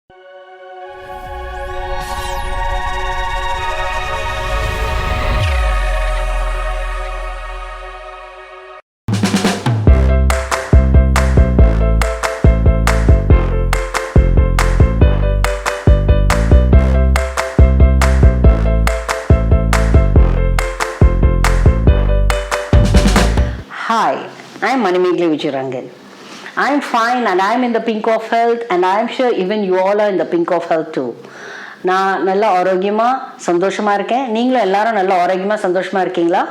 Hi, I'm Manimegli Vijayarangan. I'm fine and I'm in the pink of health and I'm sure even you all are in the pink of health too. நான் நல்லா ஆரோக்கியமாக சந்தோஷமாக இருக்கேன். நீங்களும் எல்லாரும் நல்லா ஆரோக்கியமாக சந்தோஷமாக இருக்கீங்களா?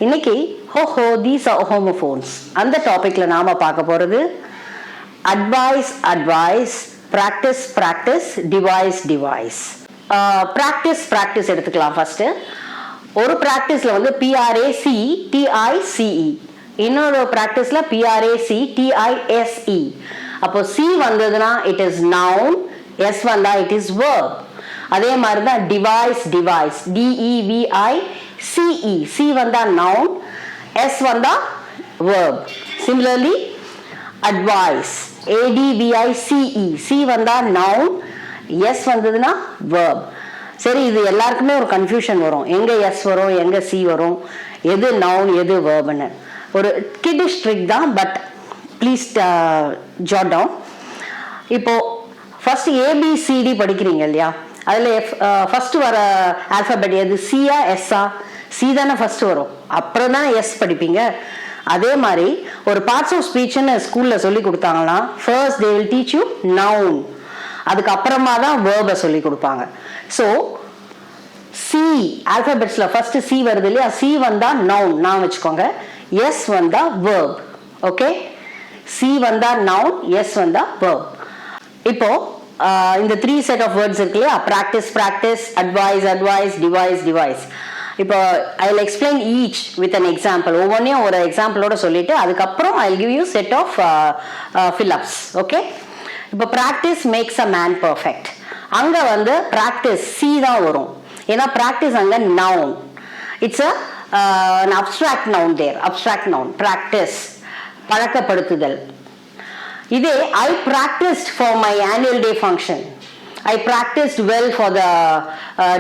இன்னைக்கு ஹோ தீஸ் ஆர் ஹோமோஃபோன்ஸ் அந்த டாப்பிக்கில் நாம் பார்க்க போகிறது அட்வைஸ் ப்ராக்டிஸ் டிவைஸ். ப்ராக்டிஸ் எடுத்துக்கலாம். ஃபஸ்ட்டு ஒரு ப்ராக்டிஸில் வந்து PRACTICE, இன்னொரு ப்ராக்டிஸில் PRACTISE. அப்போ சி வந்ததுன்னா இட் இஸ் நவுன், எஸ் வந்தா இட் இஸ் வேர்ப். அதே மாதிரி தான் டிவைஸ் DEVICE, சி வந்தா நவுன், எஸ் வந்தா verb. Similarly advice ADVICE, C வந்தா நவுன், எஸ் வந்ததுன்னா வேர்ப். சரி, இது எல்லாருக்குமே ஒரு கன்ஃபியூஷன் வரும், எங்கே எஸ் வரும் எங்கே சி வரும், எது நவுன் எது வேர்ப்னு. ஒரு கிட்டிஷ் ட்ரிக் தான், பட் ப்ளீஸ் ஜாட் டவுன். இப்போ ஃபர்ஸ்ட் ABCD படிக்கிறீங்க இல்லையா, அதில் ஃபர்ஸ்ட் வர ஆல்ஃபபெட் எது, சியா எஸ்ஸா? சி தானே ஃபர்ஸ்ட் வரும், அப்புறம் தான் எஸ் படிப்பீங்க. அதே மாதிரி ஒரு பார்ட்ஸ் ஆஃப் ஸ்பீச்னு ஸ்கூலில் சொல்லி கொடுத்தாங்கன்னா first they will teach you noun, அதுக்கப்புறமா தான் வேர்பை சொல்லி கொடுப்பாங்க. ஸோ சி ஆல்ஃபபெட்ஸில் ஃபர்ஸ்ட் சி வருது இல்லையா, சி வந்தா நவுன் நான் வச்சுக்கோங்க, எஸ் வந்தா வேர்ப். ஓகே, சி வந்தா நவுன், எஸ் வந்தா வேர்ப். இப்போ இந்த 3 செட் ஆஃப் வேர்ட்ஸ் இருக்கு இல்லையா, ப்ராக்டிஸ், அட்வைஸ், டிவைஸ். இப்போ I will explain each with an example. ஒவ்வொன்றையும் ஒரு எக்ஸாம்பிளோட சொல்லிட்டு அதுக்கப்புறம் I will give you set of fill ups. Okay, இப்போ practice makes a man perfect. அங்கே வந்து ப்ராக்டிஸ் சி தான் வரும், ஏன்னா ப்ராக்டிஸ் அங்கே noun. It's an abstract noun there, abstract noun, practice, பழக்கப்படுத்துதல். இதே I practiced for my annual day function, I practiced well for the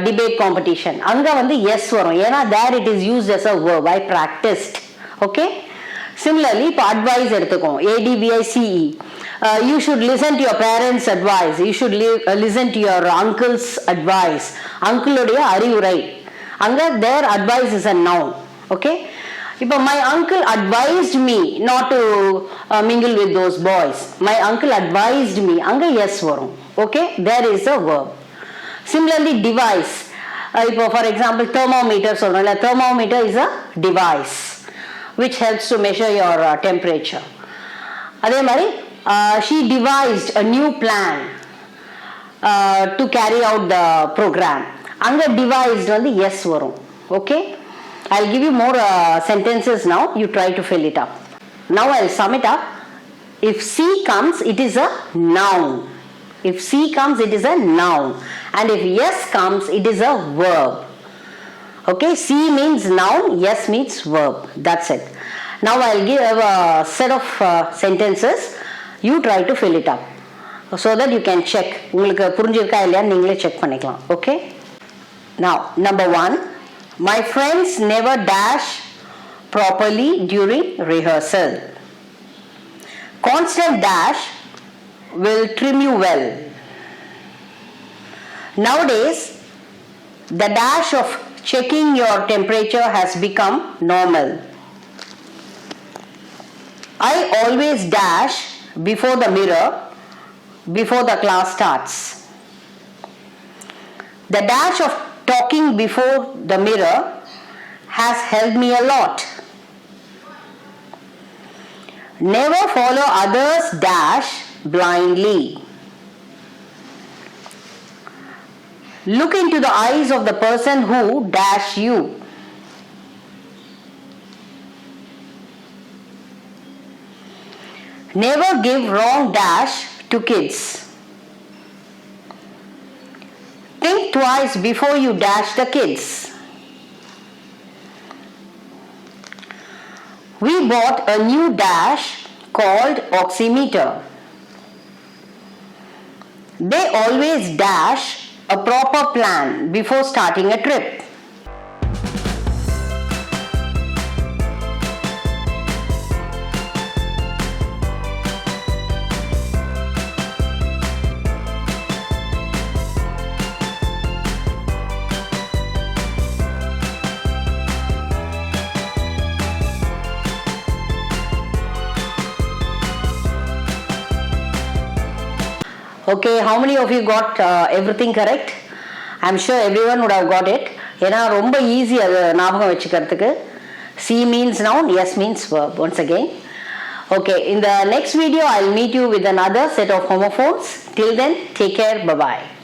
debate competition, அங்க வந்து yes வரும், ஏன்னா there it is used as a verb, I practiced. Okay, similarly இப்போ advice எடுத்துக்கோம், ADVICE, you should listen to your parents advice, you should listen to your uncle's advice, உங்களுடைய அறிவுரை. அங்க their advice is a noun. Okay, இப்போ my uncle advised me not to mingle with those boys, my uncle advised me, அங்க yes வரும். Okay, there is a verb. Similarly device, இப்போ for example thermometer சொல்றோம்ல, thermometer is a device which helps to measure your temperature. அதே மாதிரி she devised a new plan to carry out the program, அங்க devised வந்து yes வரும். Okay, I'll give you more sentences now, you try to fill it up. Now I'll sum it up. If C comes, it is a noun. If C comes, it is a noun, and if yes comes, it is a verb. Okay, C means noun, yes means verb. That's it. Now I'll give a set of sentences, you try to fill it up so that you can check உங்களுக்கு புரிஞ்சிருக்கா இல்லையா நீங்களே check பண்ணிக்கலாம். Okay, now number 1, my friends never dash properly during rehearsal. Constant dash will trim you well. Nowadays the dash of checking your temperature has become normal. I always dash before the mirror before the class starts. The dash of talking before the mirror has helped me a lot. Never follow others' dash blindly. Look into the eyes of the person who dash you. Never give wrong dash to kids. Think twice before you dash the kids. We bought a new dash called oximeter. They always dash a proper plan before starting a trip. Okay, how many of you got everything correct? I'm sure everyone would have got it. ஏன்னா ரொம்ப easy அது ஞாபகம் வச்சுக்கிறதுக்கு. C means noun, yes means verb. Once again. Okay, in the next video I'll meet you with another set of homophones. Till then, take care. Bye-bye.